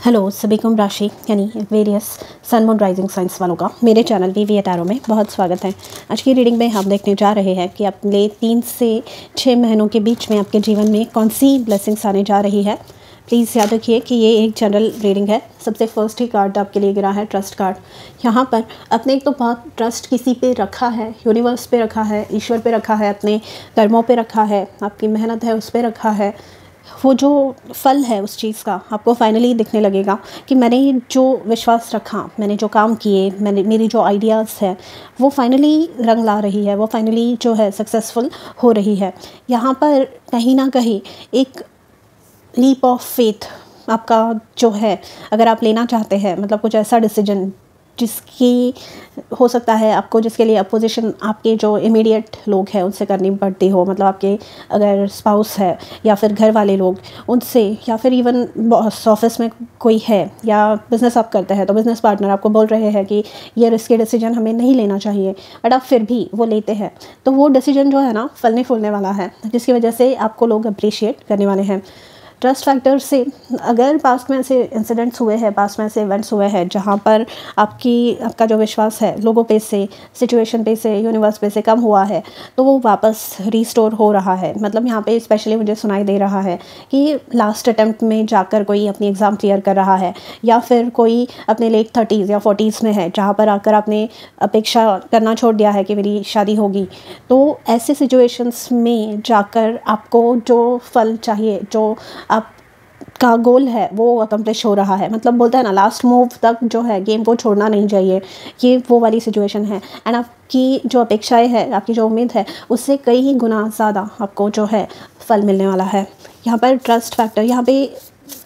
Hello सभी कुंभ राशि यानी various sun moon rising signs वालों का मेरे चैनल वीवी टैरो में बहुत स्वागत है। आज की रीडिंग में हम देखने जा रहे हैं कि अगले 3 से 6 महीनों के बीच में आपके जीवन में कौन सी ब्लेसिंग्स आने जा रही है। प्लीज़ याद रखिए कि ये एक जनरल रीडिंग है। सबसे फर्स्ट ही कार्ड आपके लिए गिरा है ट्रस्ट कार्ड। यहाँ पर अपने एक तो बहुत ट्रस्ट किसी पे रखा है, यूनिवर्स पे रखा है, ईश्वर पे रखा है, अपने कर्मों पे रखा है, आपकी मेहनत है उस पे रखा है। वो जो फल है उस चीज़ का आपको फाइनली दिखने लगेगा कि मैंने जो विश्वास रखा, मैंने जो काम किए, मेरी जो आइडियाज़ है वो फाइनली रंग ला रही है, वो फाइनली जो है सक्सेसफुल हो रही है। यहाँ पर कहीं ना कहीं एक लीप ऑफ फेथ आपका जो है, अगर आप लेना चाहते हैं, मतलब कुछ ऐसा डिसीजन जिसकी हो सकता है आपको, जिसके लिए अपोजिशन आपके जो इमीडिएट लोग हैं उनसे करनी पड़ती हो, मतलब आपके अगर स्पाउस है या फिर घर वाले लोग उनसे, या फिर इवन बॉस ऑफिस में कोई है, या बिज़नेस आप करते हैं तो बिज़नेस पार्टनर आपको बोल रहे हैं कि ये रिस्की डिसीजन हमें नहीं लेना चाहिए, बट आप फिर भी वो लेते हैं, तो वो डिसीजन जो है ना फलने फूलने वाला है, जिसकी वजह से आपको लोग अप्रिशिएट करने वाले हैं। ट्रस्ट फैक्टर से अगर पास्ट में ऐसे इंसिडेंट्स हुए हैं, पास्ट में ऐसे इवेंट्स हुए हैं जहाँ पर आपका जो विश्वास है लोगों पे से, सिचुएशन पे से, यूनिवर्स पे से कम हुआ है, तो वो वापस रीस्टोर हो रहा है। मतलब यहाँ पे स्पेशली मुझे सुनाई दे रहा है कि लास्ट अटेम्प्ट में जाकर कोई अपनी एग्ज़ाम क्लियर कर रहा है, या फिर कोई अपने लेट 30s या 40s में है जहाँ पर आकर आपने अपेक्षा करना छोड़ दिया है कि मेरी शादी होगी। तो ऐसे सिचुएशंस में जाकर आपको जो फल चाहिए, जो आपका गोल है, वो अकम्प्लिश हो रहा है। मतलब बोलते हैं ना, लास्ट मूव तक जो है गेम को छोड़ना नहीं चाहिए, ये वो वाली सिचुएशन है। एंड आपकी जो अपेक्षाएं है, आपकी जो उम्मीद है, उससे कई गुना ज़्यादा आपको जो है फल मिलने वाला है। यहाँ पर ट्रस्ट फैक्टर, यहाँ पे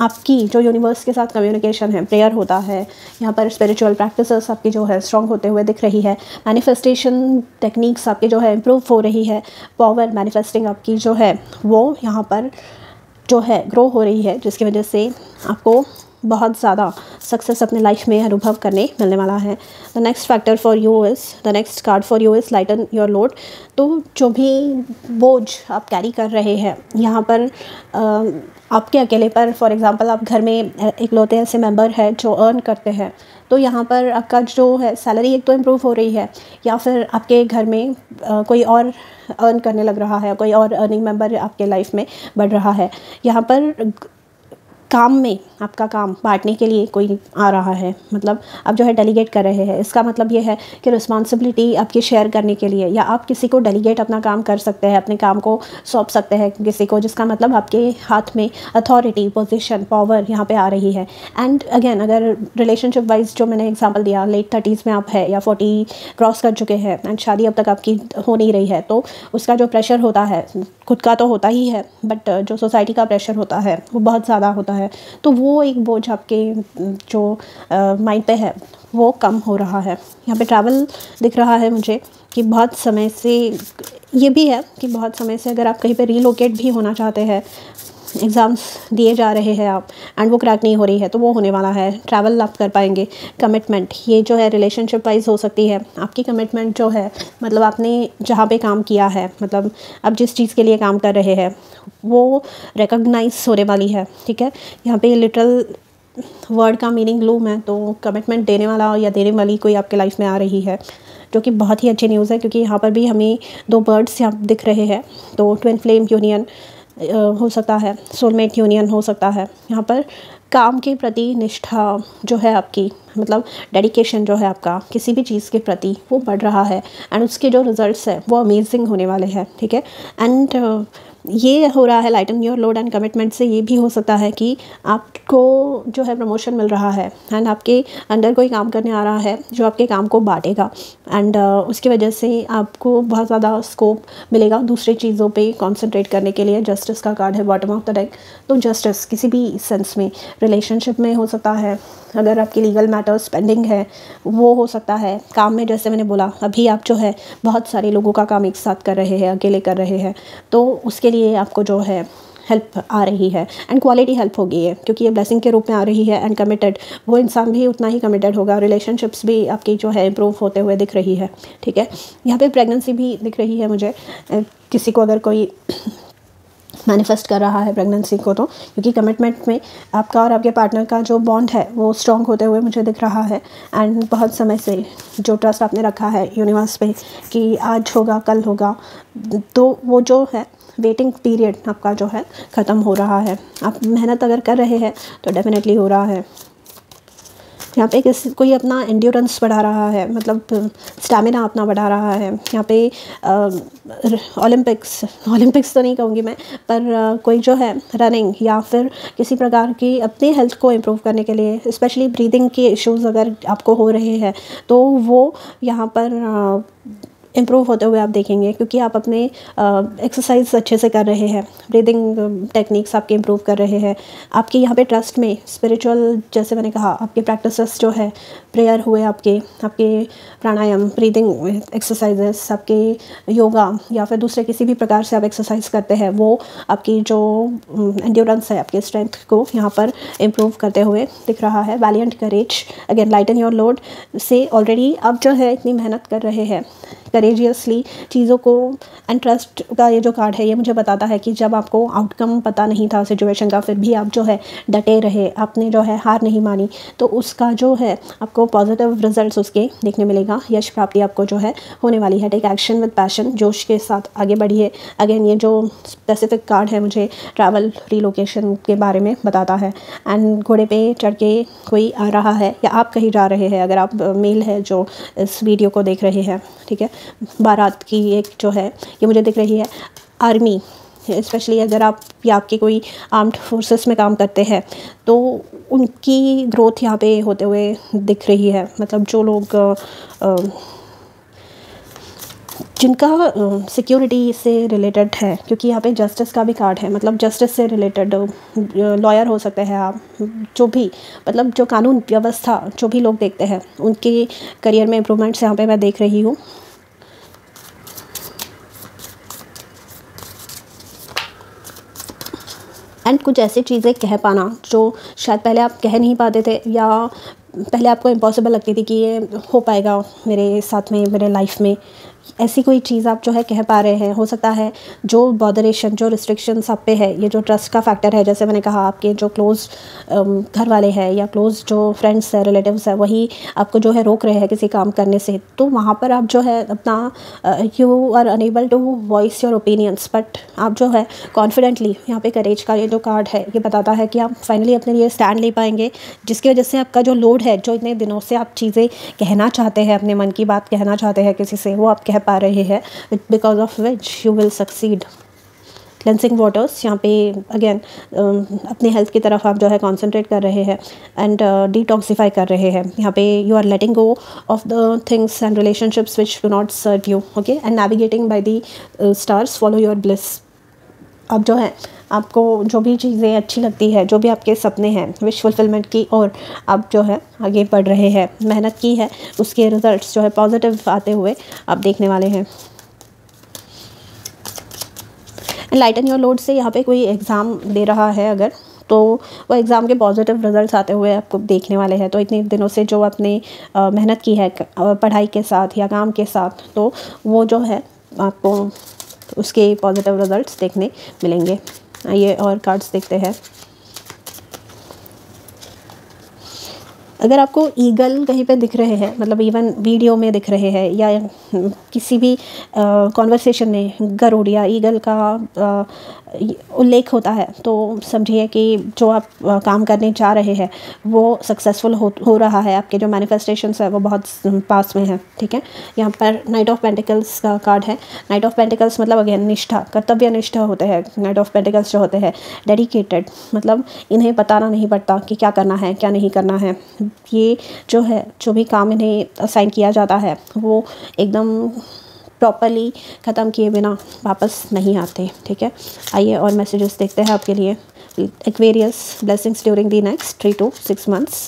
आपकी जो यूनिवर्स के साथ कम्युनिकेशन है, प्रेयर होता है, यहाँ पर स्पिरिचुअल प्रैक्टिसेस आपकी जो है स्ट्रॉन्ग होते हुए दिख रही है। मैनिफेस्टेशन टेक्निक्स आपकी जो है इम्प्रूव हो रही है। पावर मैनिफेस्टिंग आपकी जो है वो यहाँ पर जो है ग्रो हो रही है, जिसकी वजह से आपको बहुत ज़्यादा सक्सेस अपने लाइफ में अनुभव करने मिलने वाला है। The next factor for you is, the next card for you is lighten your load. तो जो भी बोझ आप कैरी कर रहे हैं यहाँ पर आपके अकेले पर, फॉर एग्जांपल आप घर में इकलौते ऐसे मेंबर हैं जो अर्न करते हैं, तो यहाँ पर आपका जो है सैलरी एक तो इम्प्रूव हो रही है, या फिर आपके घर में कोई और अर्न करने लग रहा है, कोई और अर्निंग मेंबर आपके लाइफ में बढ़ रहा है। यहाँ पर काम में आपका काम बांटने के लिए कोई आ रहा है, मतलब आप जो है डेलीगेट कर रहे हैं। इसका मतलब ये है कि रिस्पॉन्सिबिलिटी आपकी शेयर करने के लिए, या आप किसी को डेलीगेट अपना काम कर सकते हैं, अपने काम को सौंप सकते हैं किसी को, जिसका मतलब आपके हाथ में अथॉरिटी, पोजीशन, पावर यहाँ पे आ रही है। एंड अगेन, अगर रिलेशनशिप वाइज जो मैंने एग्जांपल दिया, लेट 30s में आप है या 40 क्रॉस कर चुके हैं एंड शादी अब तक आपकी हो नहीं रही है, तो उसका जो प्रेशर होता है, खुद का तो होता ही है, बट जो सोसाइटी का प्रेशर होता है वो बहुत ज़्यादा होता है। तो वो एक बोझ आपके जो माइंड पे है वो कम हो रहा है। यहाँ पे ट्रैवल दिख रहा है मुझे कि बहुत समय से, ये भी है कि बहुत समय से अगर आप कहीं पे रीलोकेट भी होना चाहते हैं, एग्ज़ाम्स दिए जा रहे हैं आप एंड वो क्रैक नहीं हो रही है, तो वो होने वाला है। ट्रैवल आप कर पाएंगे। कमिटमेंट, ये जो है रिलेशनशिप वाइज हो सकती है आपकी कमिटमेंट जो है, मतलब आपने जहाँ पे काम किया है, मतलब आप जिस चीज़ के लिए काम कर रहे हैं वो रिकॉग्नाइज होने वाली है। ठीक है, यहाँ पे लिटरल वर्ड का मीनिंग लूम है, तो कमिटमेंट देने वाला या देने वाली कोई आपके लाइफ में आ रही है, जो कि बहुत ही अच्छी न्यूज़ है, क्योंकि यहाँ पर भी हमें 2 बर्ड्स यहाँ दिख रहे हैं। तो ट्विन फ्लेम यूनियन हो सकता है, सोलमेट यूनियन हो सकता है। यहाँ पर काम के प्रति निष्ठा जो है आपकी, मतलब डेडिकेशन जो है आपका किसी भी चीज़ के प्रति, वो बढ़ रहा है एंड उसके जो रिजल्ट्स है वो अमेजिंग होने वाले हैं। ठीक है, एंड ये हो रहा है लाइटन योर लोड एंड कमिटमेंट से। ये भी हो सकता है कि आपको जो है प्रमोशन मिल रहा है एंड आपके अंडर कोई काम करने आ रहा है जो आपके काम को बांटेगा, एंड उसकी वजह से आपको बहुत ज़्यादा स्कोप मिलेगा दूसरी चीज़ों पे कंसंट्रेट करने के लिए। जस्टिस का कार्ड है बॉटम ऑफ द डेक। तो जस्टिस किसी भी सेंस में, रिलेशनशिप में हो सकता है, अगर आपकी लीगल मैटर्स पेंडिंग है वो हो सकता है। काम में जैसे मैंने बोला, अभी आप जो है बहुत सारे लोगों का काम एक साथ कर रहे हैं, अकेले कर रहे हैं, तो उसके लिए आपको जो है हेल्प आ रही है एंड क्वालिटी हेल्प होगी है, क्योंकि ये ब्लेसिंग के रूप में आ रही है। एंड कमिटेड, वो इंसान भी उतना ही कमिटेड होगा। रिलेशनशिप्स भी आपकी जो है इम्प्रूव होते हुए दिख रही है। ठीक है, यहाँ पे प्रेगनेंसी भी दिख रही है मुझे। किसी को अगर कोई मैनिफेस्ट कर रहा है प्रेगनेंसी को, तो क्योंकि कमिटमेंट में आपका और आपके पार्टनर का जो बॉन्ड है वो स्ट्रॉन्ग होते हुए मुझे दिख रहा है। एंड बहुत समय से जो ट्रस्ट आपने रखा है यूनिवर्स पे कि आज होगा कल होगा, तो वो जो है वेटिंग पीरियड आपका जो है ख़त्म हो रहा है। आप मेहनत अगर कर रहे हैं तो डेफिनेटली हो रहा है। यहाँ पे कोई अपना एंड्योरेंस बढ़ा रहा है, मतलब स्टैमिना अपना बढ़ा रहा है। यहाँ पे ओलंपिक्स तो नहीं कहूँगी मैं, पर कोई जो है रनिंग या फिर किसी प्रकार की अपनी हेल्थ को इम्प्रूव करने के लिए, स्पेशली ब्रीदिंग के इश्यूज़ अगर आपको हो रहे हैं तो वो यहाँ पर इम्प्रूव होते हुए आप देखेंगे, क्योंकि आप अपने एक्सरसाइज अच्छे से कर रहे हैं, ब्रीदिंग टेक्निक्स आपके इम्प्रूव कर रहे हैं। आपके यहाँ पे ट्रस्ट में स्पिरिचुअल, जैसे मैंने कहा, आपके प्रैक्टिसेस जो है, प्रेयर हुए आपके प्राणायाम, ब्रीदिंग एक्सरसाइजेस, आपके योगा या फिर दूसरे किसी भी प्रकार से आप एक्सरसाइज करते हैं, वो आपकी जो एंड्योरेंस है, आपके स्ट्रेंथ को यहाँ पर इम्प्रूव करते हुए दिख रहा है। Valiant courage, again lighten your load से ऑलरेडी आप जो है इतनी मेहनत कर रहे हैं करेजियसली चीज़ों को। एंड ट्रस्ट का ये जो कार्ड है ये मुझे बताता है कि जब आपको आउटकम पता नहीं था सिचुएशन का, फिर भी आप जो है डटे रहे, आपने जो है हार नहीं मानी, तो उसका जो है आपको पॉजिटिव रिजल्ट्स उसके देखने मिलेगा। यश प्राप्ति आपको जो है होने वाली है। टेक एक्शन विद पैशन, जोश के साथ आगे बढ़िए। अगेन ये जो स्पेसिफिक कार्ड है मुझे ट्रैवल रिलोकेशन के बारे में बताता है। एंड घोड़े पे चढ़ के कोई आ रहा है या आप कहीं जा रहे हैं, अगर आप मेल है जो इस वीडियो को देख रहे हैं, ठीक है। बारात की एक जो है ये मुझे दिख रही है। आर्मी, स्पेशली अगर आप या आपके कोई आर्म्ड फोर्सेस में काम करते हैं तो उनकी ग्रोथ यहाँ पे होते हुए दिख रही है। मतलब जो लोग जिनका सिक्योरिटी से रिलेटेड है, क्योंकि यहाँ पे जस्टिस का भी कार्ड है, मतलब जस्टिस से रिलेटेड लॉयर हो सकते हैं आप, जो भी मतलब जो कानून व्यवस्था जो भी लोग देखते हैं उनके करियर में इम्प्रूवमेंट्स यहाँ पे मैं देख रही हूँ। एंड कुछ ऐसी चीज़ें कह पाना जो शायद पहले आप कह नहीं पाते थे, या पहले आपको इम्पॉसिबल लगती थी कि ये हो पाएगा मेरे साथ में, मेरे लाइफ में, ऐसी कोई चीज़ आप जो है कह पा रहे हैं। हो सकता है जो बॉदरेशन, जो रिस्ट्रिक्शंस आप पे है, ये जो ट्रस्ट का फैक्टर है, जैसे मैंने कहा आपके जो क्लोज़ घर वाले हैं या क्लोज़ जो फ्रेंड्स है, रिलेटिव्स है, वही आपको जो है रोक रहे हैं किसी काम करने से, तो वहाँ पर आप जो है अपना you are unable to voice your opinions, but आप जो है कॉन्फिडेंटली, यहाँ पे करेज का ये जो कार्ड है ये बताता है कि आप फाइनली अपने लिए स्टैंड ले पाएंगे, जिसकी वजह से आपका जो लोड है, जो इतने दिनों से आप चीज़ें कहना चाहते हैं, अपने मन की बात कहना चाहते हैं किसी से, वो आप कह पा रहे हैं, because of which you will succeed. Cleansing waters, यहाँ पे अगेन अपनी हेल्थ की तरफ आप जो है कॉन्सेंट्रेट कर रहे हैं एंड डिटॉक्सीफाई कर रहे हैं। यहाँ पे you are letting go of the things and relationships which do not serve you, okay, and navigating by the stars, follow your bliss. अब जो है आपको जो भी चीज़ें अच्छी लगती है, जो भी आपके सपने हैं, विश फुलफिलमेंट की और आप जो है आगे बढ़ रहे हैं, मेहनत की है, उसके रिजल्ट्स जो है पॉजिटिव आते हुए आप देखने वाले हैं। लाइटन योर लोड से यहाँ पे कोई एग्ज़ाम दे रहा है अगर, तो वो एग्ज़ाम के पॉजिटिव रिजल्ट्स आते हुए आपको देखने वाले हैं। तो इतने दिनों से जो आपने मेहनत की है पढ़ाई के साथ या काम के साथ, तो वो जो है आपको उसके पॉजिटिव रिजल्ट्स देखने मिलेंगे। ये और कार्ड्स देखते हैं। अगर आपको ईगल कहीं पे दिख रहे हैं, मतलब इवन वीडियो में दिख रहे हैं या किसी भी कॉन्वर्सेशन में गरुड़ या ईगल का उल्लेख होता है, तो समझिए कि जो आप काम करने जा रहे हैं वो सक्सेसफुल हो रहा है। आपके जो मैनिफेस्टेशंस है वो बहुत पास में है, ठीक है। यहाँ पर नाइट ऑफ पेंटिकल्स का कार्ड है। नाइट ऑफ पेंटिकल्स मतलब अगेन निष्ठा, कर्तव्य निष्ठा होते हैं। नाइट ऑफ पेंटिकल्स जो होते हैं डेडिकेटेड, मतलब इन्हें बताना नहीं पड़ता कि क्या करना है क्या नहीं करना है। ये जो है जो भी काम इन्हें असाइन किया जाता है वो एकदम प्रॉपरली ख़त्म किए बिना वापस नहीं आते, ठीक है। आइए और मैसेजेस देखते हैं आपके लिए। Aquarius, blessings during the next 3 to 6 months।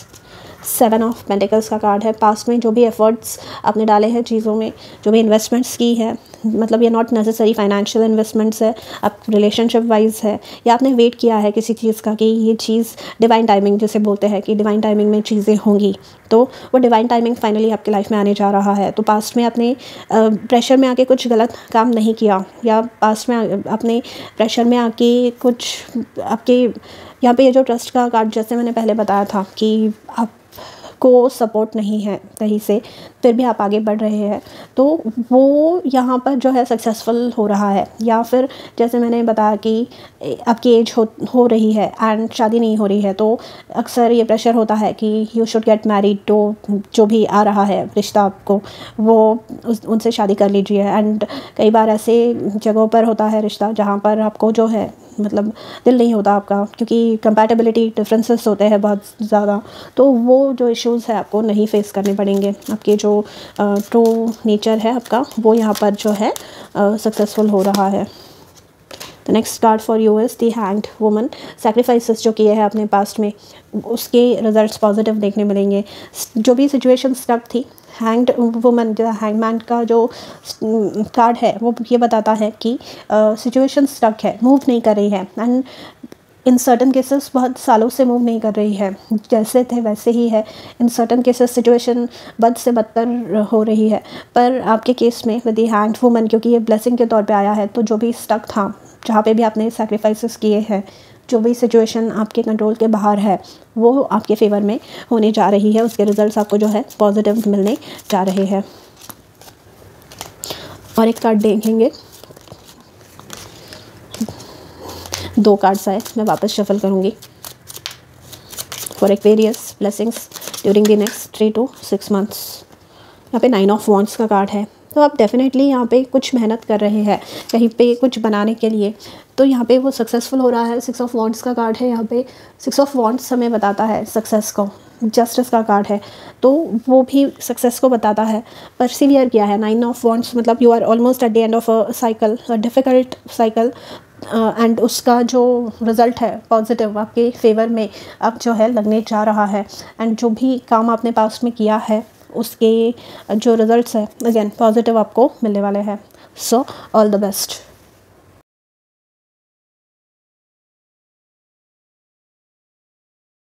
7 of pentacles का कार्ड है। पास्ट में जो भी एफर्ट्स आपने डाले हैं चीज़ों में, जो भी इन्वेस्टमेंट्स की है, मतलब ये नॉट नेसेसरी फाइनेंशियल इन्वेस्टमेंट्स है, आप रिलेशनशिप वाइज है, या आपने वेट किया है किसी चीज़ का कि ये चीज़ डिवाइन टाइमिंग जिसे बोलते हैं कि डिवाइन टाइमिंग में चीज़ें होंगी, तो वो डिवाइन टाइमिंग फाइनली आपकी लाइफ में आने जा रहा है। तो पास्ट में आपने प्रेशर में आके कुछ गलत काम नहीं किया, या पास्ट में अपने प्रेशर में आके कुछ आपके यहाँ पे ये जो ट्रस्ट का कार्ड जैसे मैंने पहले बताया था कि आपको सपोर्ट नहीं है कहीं से, फिर भी आप आगे बढ़ रहे हैं, तो वो यहाँ पर जो है सक्सेसफुल हो रहा है। या फिर जैसे मैंने बताया कि आपकी एज हो रही है एंड शादी नहीं हो रही है, तो अक्सर ये प्रेशर होता है कि यू शुड गेट मैरिड, तो जो भी आ रहा है रिश्ता आपको, वो उनसे शादी कर लीजिए। एंड कई बार ऐसे जगहों पर होता है रिश्ता जहाँ पर आपको जो है मतलब दिल नहीं होता आपका, क्योंकि कंपैटिबिलिटी डिफरेंसेस होते हैं बहुत ज़्यादा, तो वो जो इश्यूज़ है आपको नहीं फेस करने पड़ेंगे। आपके जो ट्रू नेचर है आपका, वो यहाँ पर जो है सक्सेसफुल हो रहा है। The next card for you is the hanged woman. Sacrifices जो किए हैं अपने पास्ट में, उसके रिजल्ट्स पॉजिटिव देखने मिलेंगे। जो भी सिचुएशन स्टक थी, हैंग्ड वुमन, जो हैंगमैन का जो कार्ड है, वो ये बताता है कि सिचुएशन स्टक है, मूव नहीं कर रही है, एंड इन सर्टन केसेस बहुत सालों से मूव नहीं कर रही है, जैसे थे वैसे ही है। इन सर्टन केसेस सिचुएशन बद से बदतर हो रही है, पर आपके केस में विद द हैंग्ड वुमन, क्योंकि ये ब्लेसिंग के तौर पे आया है, तो जो भी स्टक था, जहाँ पे भी आपने सैक्रिफाइसेस किए हैं, जो भी सिचुएशन आपके कंट्रोल के बाहर है, वो आपके फेवर में होने जा रही है। उसके रिजल्ट्स आपको जो है पॉजिटिव मिलने जा रहे हैं। और एक कार्ड देखेंगे, 2 कार्ड्स आए, मैं वापस शफल करूँगी। For Aquarius blessings during the next 3 to 6 months। यहाँ पे 9 ऑफ वॉन्ड्स का कार्ड है, तो आप डेफिनेटली यहाँ पे कुछ मेहनत कर रहे हैं कहीं पे कुछ बनाने के लिए, तो यहाँ पे वो सक्सेसफुल हो रहा है। 6 ऑफ वॉन्ड्स का कार्ड है यहाँ पे। 6 ऑफ वॉन्ड्स हमें बताता है सक्सेस को, जस्टिस का कार्ड है, तो वो भी सक्सेस को बताता है। परसिवियर किया है। 9 ऑफ वॉन्ड्स मतलब you are almost at the end of a cycle, a difficult cycle, and उसका जो रिज़ल्ट है पॉजिटिव आपके फेवर में अब जो है लगने जा रहा है। एंड जो भी काम आपने पास्ट में किया है, उसके जो रिज़ल्ट्स है अगेन पॉजिटिव आपको मिलने वाले हैं। So all the best.